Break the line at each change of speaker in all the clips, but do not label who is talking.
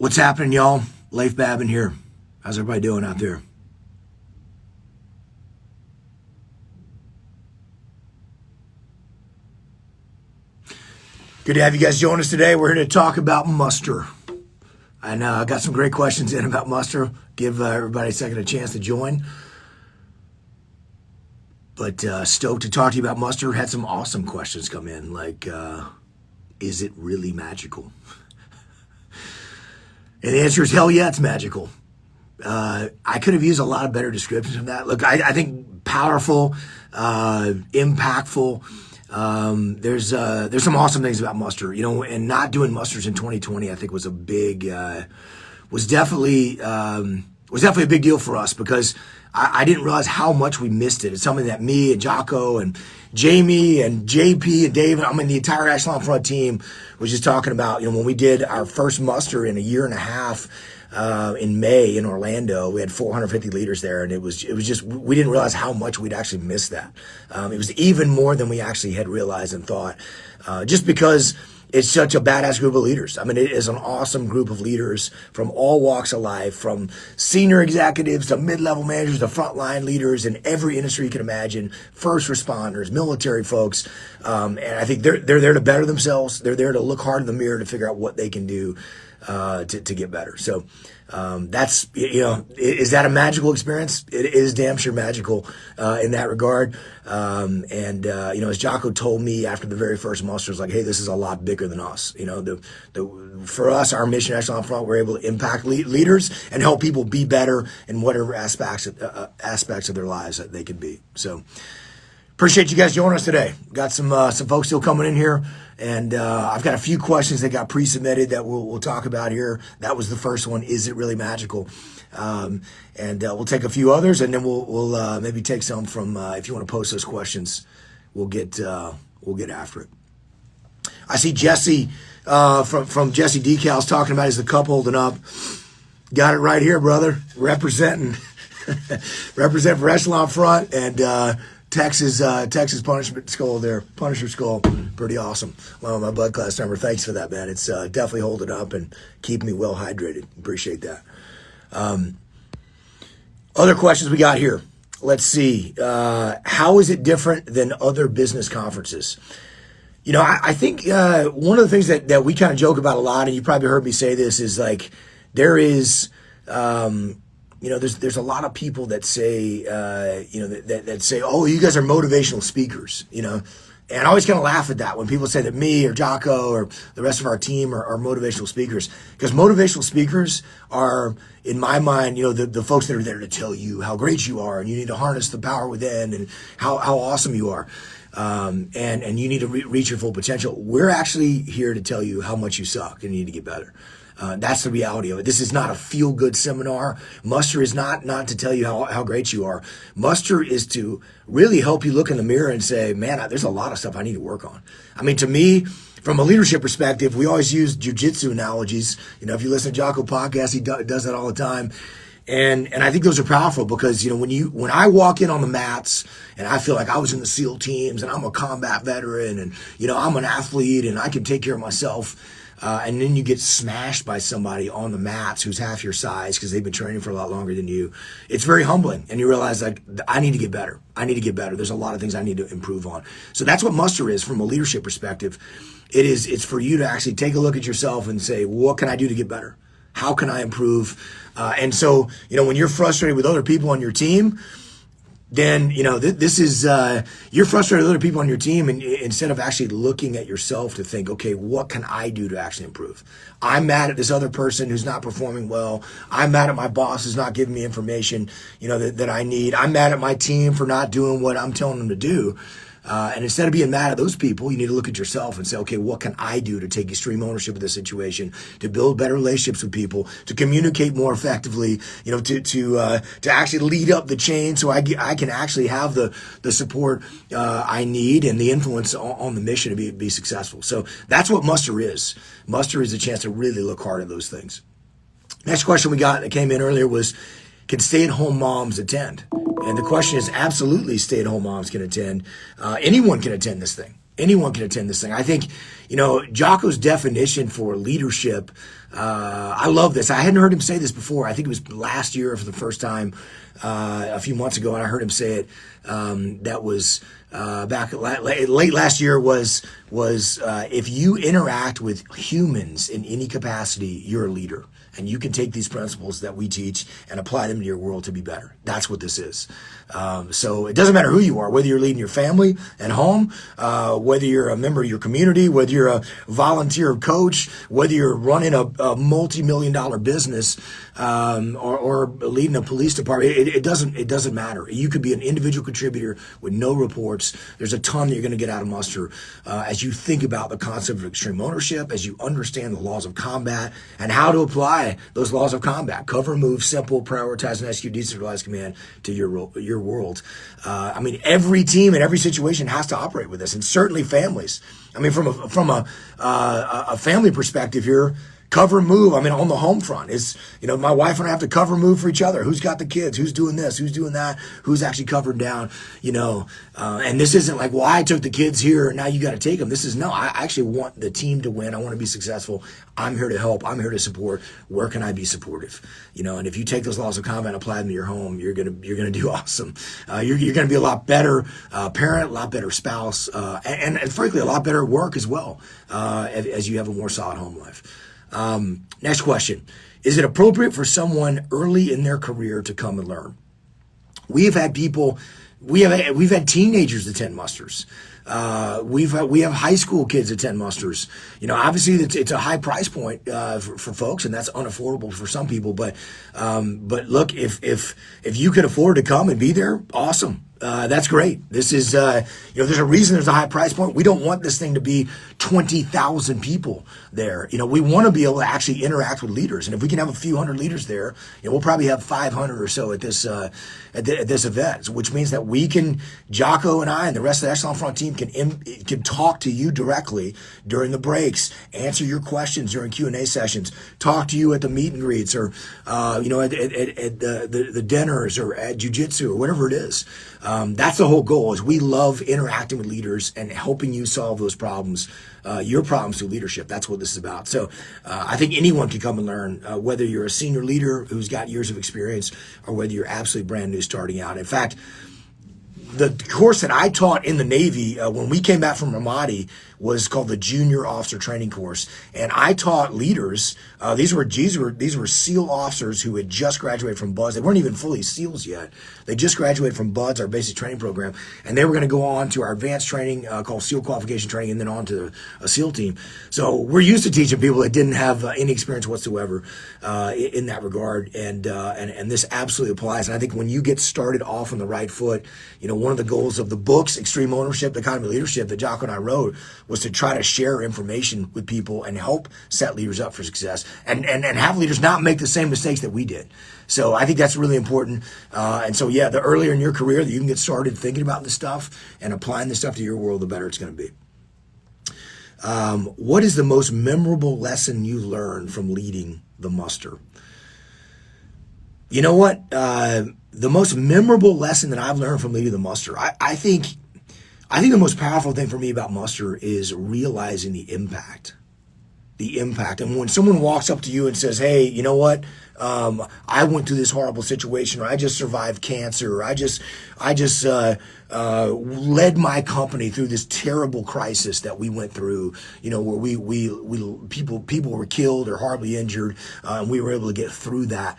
What's happening, y'all? Leif Babin here. How's everybody doing out there? Good to have you guys join us today. We're here to talk about muster. I know I got some great questions in about muster. Give everybody a second a chance to join. But stoked to talk to you about muster. Had some awesome questions come in, like, is it really magical? And the answer is hell yeah, it's magical. I could have used a lot of better descriptions of that. Look, I think powerful, impactful. There's some awesome things about muster, and not doing musters in 2020, I think was a big, was definitely a big deal for us because I didn't realize how much we missed it. It's something that me and Jocko and Jamie and JP and David, the entire Echelon front team was just talking about, when we did our first muster in a year and a half, in May in Orlando. We had 450 leaders there, and it was just, we didn't realize how much we'd actually missed that. It was even more than we actually had realized and thought, just because it's such a badass group of leaders. It is an awesome group of leaders from all walks of life, from senior executives to mid-level managers to frontline leaders in every industry you can imagine, first responders, military folks. And I think they're there to better themselves. They're there to look hard in the mirror to figure out what they can do to get better. So that's, is that a magical experience? It is damn sure magical in that regard. As Jocko told me after the very first muster, was like, hey, this is a lot bigger than us. For us, our mission at Echelon Front, we're able to impact leaders and help people be better in whatever aspects of their lives that they can be. So appreciate you guys joining us today. Got some folks still coming in here, and I've got a few questions that got pre-submitted that we'll talk about here. That was the first one. Is it really magical? We'll take a few others, and then we'll maybe take some from if you want to post those questions. We'll get after it. I see Jesse from Jesse Decals talking about is the cup holding up. Got it right here, brother. Represent for Echelon Front and. Texas punishment skull there, Punisher skull, pretty awesome. Well, my blood class number, thanks for that, man. It's definitely holding up and keeping me well hydrated. Appreciate that. Other questions we got here. Let's see. How is it different than other business conferences? I think one of the things that we kind of joke about a lot, and you probably heard me say this, is like there is. There's a lot of people that say, that say, oh, you guys are motivational speakers, and I always kind of laugh at that when people say that me or Jocko or the rest of our team are motivational speakers, because motivational speakers are, in my mind, the folks that are there to tell you how great you are and you need to harness the power within and how awesome you are. And you need to reach your full potential. We're actually here to tell you how much you suck and you need to get better. That's the reality of it. This is not a feel-good seminar. Muster is not to tell you how great you are. Muster is to really help you look in the mirror and say, man, there's a lot of stuff I need to work on. To me, from a leadership perspective, we always use jiu-jitsu analogies. If you listen to Jocko podcast, he does that all the time. And I think those are powerful because, when I walk in on the mats and I feel like I was in the SEAL teams and I'm a combat veteran and, I'm an athlete and I can take care of myself. And then you get smashed by somebody on the mats who's half your size because they've been training for a lot longer than you. It's very humbling. And you realize, like, I need to get better. There's a lot of things I need to improve on. So that's what muster is from a leadership perspective. It's for you to actually take a look at yourself and say, what can I do to get better? How can I improve? And so, when you're frustrated with other people on your team, then, this is, you're frustrated with other people on your team, and instead of actually looking at yourself to think, okay, what can I do to actually improve? I'm mad at this other person who's not performing well. I'm mad at my boss who's not giving me information, that I need. I'm mad at my team for not doing what I'm telling them to do. And instead of being mad at those people, you need to look at yourself and say, okay, what can I do to take extreme ownership of the situation, to build better relationships with people, to communicate more effectively, to actually lead up the chain so I can actually have the support I need and the influence on the mission to be successful. So that's what muster is. Muster is a chance to really look hard at those things. Next question we got that came in earlier was, can stay-at-home moms attend? And the question is, absolutely, stay-at-home moms can attend. Anyone can attend this thing. Anyone can attend this thing. I think, Jocko's definition for leadership I love this. I hadn't heard him say this before. I think it was last year for the first time, a few months ago, and I heard him say it. That was back late last year. Was if you interact with humans in any capacity, you're a leader. And you can take these principles that we teach and apply them to your world to be better. That's what this is. So it doesn't matter who you are, whether you're leading your family at home, whether you're a member of your community, whether you're a volunteer coach, whether you're running a multi-million-dollar business, or leading a police department. It doesn't matter. You could be an individual contributor with no reports. There's a ton that you're going to get out of muster as you think about the concept of extreme ownership, as you understand the laws of combat and how to apply those laws of combat. Cover, move, simple, prioritize, and execute decentralized command to your world. I mean, every team and every situation has to operate with this, and certainly families. I mean, from a family perspective here, cover, move. I mean, on the home front is, my wife and I have to cover, move for each other. Who's got the kids? Who's doing this? Who's doing that? Who's actually covered down? And this isn't like, well, I took the kids here and now you got to take them. This is, no, I actually want the team to win. I want to be successful. I'm here to help. I'm here to support. Where can I be supportive? And if you take those laws of combat and apply them to your home, you're gonna do awesome. You're gonna be a lot better parent, a lot better spouse, and frankly, a lot better at work as well, as you have a more solid home life. Next question. Is it appropriate for someone early in their career to come and learn? We've had teenagers attend musters. We have high school kids attend musters. Obviously it's a high price point for folks, and that's unaffordable for some people. But look, if you can afford to come and be there, awesome. That's great. This is, there's a reason there's a high price point. We don't want this thing to be 20,000 people there. We want to be able to actually interact with leaders. And if we can have a few hundred leaders there, we'll probably have 500 or so at this event, which means that we can, Jocko and I and the rest of the Echelon Front team can talk to you directly during the breaks, answer your questions during Q&A sessions, talk to you at the meet and greets or, at the dinners or at jiu-jitsu or whatever it is. That's the whole goal. Is we love interacting with leaders and helping you solve those problems, your problems through leadership. That's what this is about. So I think anyone can come and learn, whether you're a senior leader who's got years of experience or whether you're absolutely brand new starting out. In fact, the course that I taught in the Navy when we came back from Ramadi was called the Junior Officer Training Course, and I taught leaders. These were SEAL officers who had just graduated from BUDS. They weren't even fully SEALs yet. They just graduated from BUDS, our basic training program, and they were going to go on to our advanced training called SEAL Qualification Training, and then on to a SEAL team. So we're used to teaching people that didn't have any experience whatsoever in that regard, and this absolutely applies. And I think when you get started off on the right foot, one of the goals of the books, Extreme Ownership, The Economy of Leadership, that Jocko and I wrote, was to try to share information with people and help set leaders up for success and have leaders not make the same mistakes that we did. So I think that's really important. And so, the earlier in your career that you can get started thinking about this stuff and applying this stuff to your world, the better it's going to be. What is the most memorable lesson you learned from leading the muster? You know what? The most memorable lesson that I've learned from leading the muster, I think the most powerful thing for me about muster is realizing the impact. And when someone walks up to you and says, hey, you know what? I went through this horrible situation, or I just survived cancer, or I just led my company through this terrible crisis that we went through, where people were killed or horribly injured, and we were able to get through that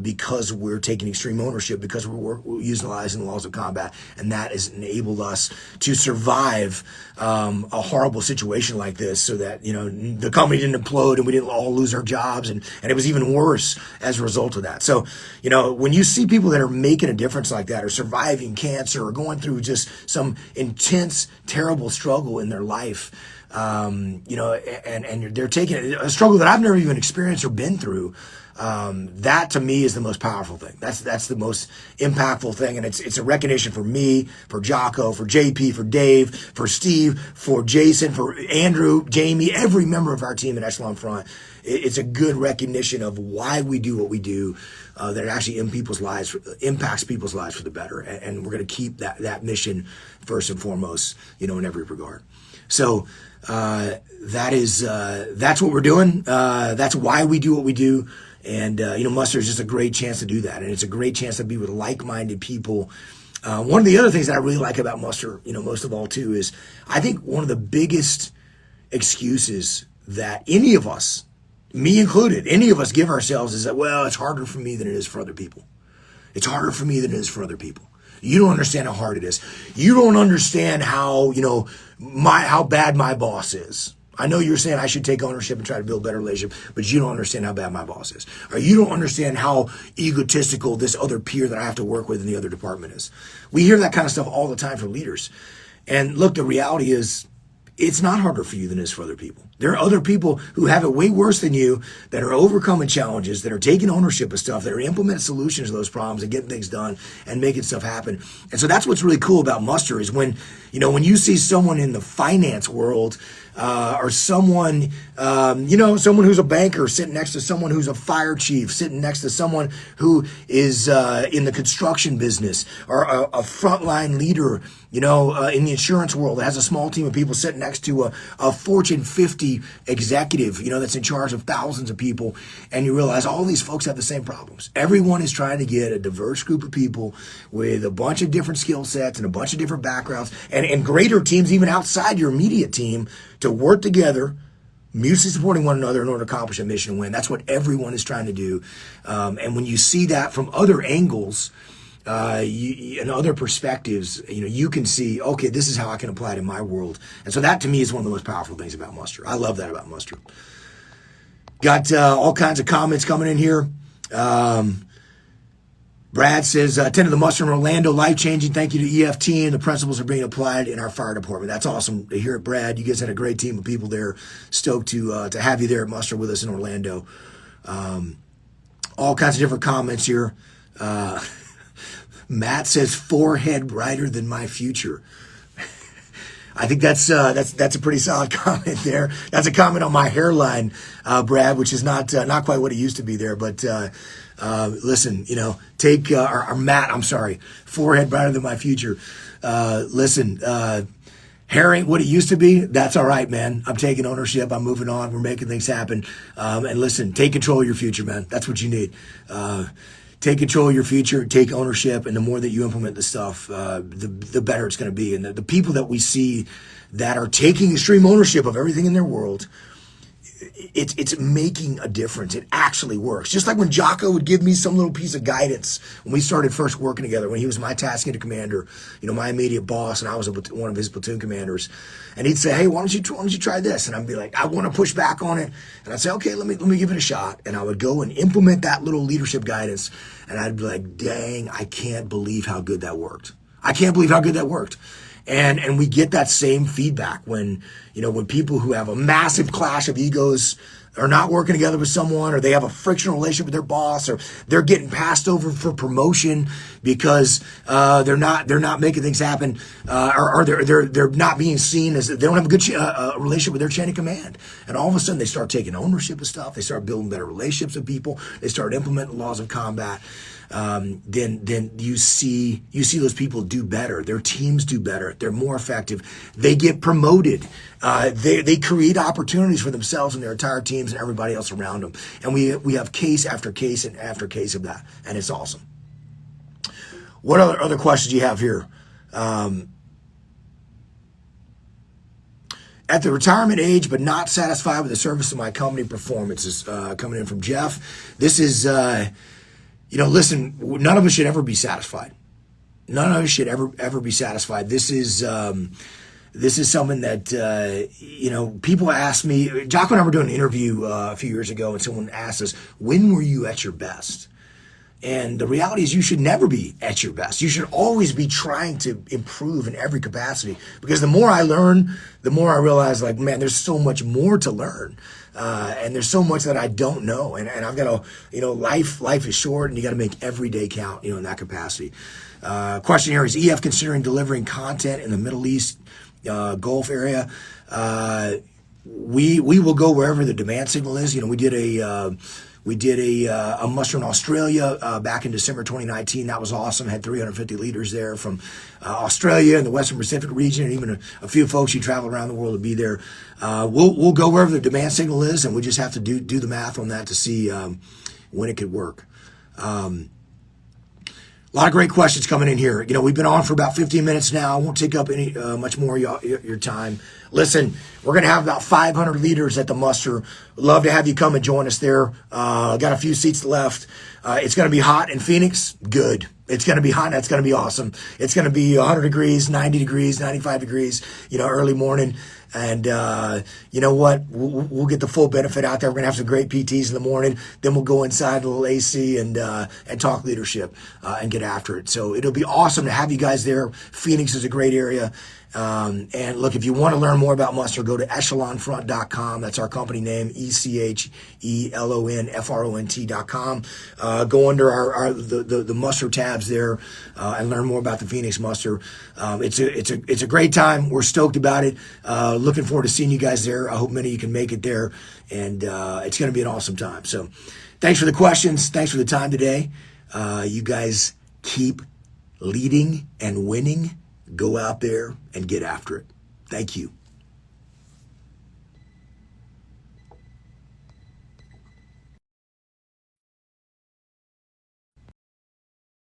because we're taking extreme ownership, because we're utilizing the laws of combat, and that has enabled us to survive a horrible situation like this, so that the company didn't implode and we didn't all lose our jobs, and it was even worse as a result of that. So when you see people that are making a difference like that, or surviving cancer, or going through just some intense, terrible struggle in their life, and they're taking a struggle that I've never even experienced or been through. That to me is the most powerful thing. That's the most impactful thing. And it's a recognition for me, for Jocko, for JP, for Dave, for Steve, for Jason, for Andrew, Jamie, every member of our team at Echelon Front. It's a good recognition of why we do what we do, that it actually impacts people's lives for the better. And we're going to keep that mission first and foremost, in every regard. So, that's what we're doing. That's why we do what we do. And, Muster is just a great chance to do that. And it's a great chance to be with like-minded people. One of the other things that I really like about Muster, most of all too, is I think one of the biggest excuses that any of us, me included, any of us give ourselves is that, well, it's harder for me than it is for other people. It's harder for me than it is for other people. You don't understand how hard it is. You don't understand how, how bad my boss is. I know you're saying I should take ownership and try to build a better relationship, but you don't understand how bad my boss is. Or you don't understand how egotistical this other peer that I have to work with in the other department is. We hear that kind of stuff all the time from leaders. And look, the reality is, it's not harder for you than it is for other people. There are other people who have it way worse than you, that are overcoming challenges, that are taking ownership of stuff, that are implementing solutions to those problems and getting things done and making stuff happen. And so that's what's really cool about Muster is when you see someone in the finance world or someone, someone who's a banker sitting next to someone who's a fire chief, sitting next to someone who is in the construction business, or a frontline leader, in the insurance world that has a small team of people sitting next to a Fortune 50 executive, that's in charge of thousands of people. And you realize all these folks have the same problems. Everyone is trying to get a diverse group of people with a bunch of different skill sets and a bunch of different backgrounds and greater teams, even outside your immediate team, to work together, mutually supporting one another in order to accomplish a mission and win. That's what everyone is trying to do. And when you see that from other angles, and other perspectives, you can see, okay, this is how I can apply it in my world. And so that to me is one of the most powerful things about Muster. I love that about Muster. Got all kinds of comments coming in here. Brad says, attended the Muster in Orlando, life-changing. Thank you to EF team. The principles are being applied in our fire department. That's awesome to hear it, Brad. You guys had a great team of people there. Stoked to have you there at Muster with us in Orlando. All kinds of different comments here. Matt says, forehead brighter than my future. I think that's a pretty solid comment there. That's a comment on my hairline, Brad, which is not quite what it used to be there. But listen, take our Matt. I'm sorry, forehead brighter than my future. Listen, hair ain't what it used to be. That's all right, man. I'm taking ownership. I'm moving on. We're making things happen. And listen, take control of your future, man. That's what you need. Take control of your future, take ownership, and the more that you implement the stuff, the better it's going to be. And the people that we see that are taking extreme ownership of everything in their world, it's making a difference. It actually works. Just like when Jocko would give me some little piece of guidance when we started first working together, when he was my task unit commander, my immediate boss, and I was one of his platoon commanders. And he'd say, hey, why don't you try this? And I'd be like, I want to push back on it. And I'd say, okay, let me give it a shot. And I would go and implement that little leadership guidance. And I'd be like, dang, I can't believe how good that worked. I can't believe how good that worked. And we get that same feedback when people who have a massive clash of egos are not working together with someone, or they have a frictional relationship with their boss, or they're getting passed over for promotion because they're not making things happen, or they're not being seen as, they don't have a good relationship with their chain of command. And all of a sudden they start taking ownership of stuff. They start building better relationships with people. They start implementing laws of combat. Then you see those people do better. Their teams do better. They're more effective. They get promoted. They create opportunities for themselves and their entire teams and everybody else around them. And we have case after case and after case of that, and it's awesome. What other questions do you have here? At the retirement age, but not satisfied with the service of my company performance, is coming in from Jeff. This is. Listen, none of us should ever be satisfied. None of us should ever be satisfied. This is something that, people ask me. Jocko and I were doing an interview a few years ago, and someone asked us, when were you at your best? And the reality is you should never be at your best. You should always be trying to improve in every capacity, because the more I learn, the more I realize, like, man, there's so much more to learn. And there's so much that I don't know. And I've got to, life is short, and you got to make every day count, in that capacity. Question here is EF considering delivering content in the Middle East, Gulf area? We will go wherever the demand signal is. We did We did a muster in Australia back in December 2019. That was awesome. Had 350 leaders there from Australia and the Western Pacific region, and even a few folks who travel around the world to be there. We'll go wherever the demand signal is, and we just have to do the math on that to see when it could work. A lot of great questions coming in here. We've been on for about 15 minutes now. I won't take up any much more of your time. Listen, we're going to have about 500 leaders at the muster. Love to have you come and join us there. Got a few seats left. It's going to be hot in Phoenix. Good. It's going to be hot, and it's going to be awesome. It's going to be 100 degrees, 90 degrees, 95 degrees, early morning. And you know what? We'll get the full benefit out there. We're going to have some great PTs in the morning. Then we'll go inside, a little AC, and talk leadership and get after it. So it'll be awesome to have you guys there. Phoenix is a great area. And look, if you want to learn more about muster, go to echelonfront.com. That's our company name, echelonfront.com. Go under the muster tabs there and learn more about the Phoenix muster. It's a great time. We're stoked about it. Looking forward to seeing you guys there. I hope many of you can make it there, and it's going to be an awesome time. So thanks for the questions. Thanks for the time today. You guys keep leading and winning. Go out there and get after it. Thank you.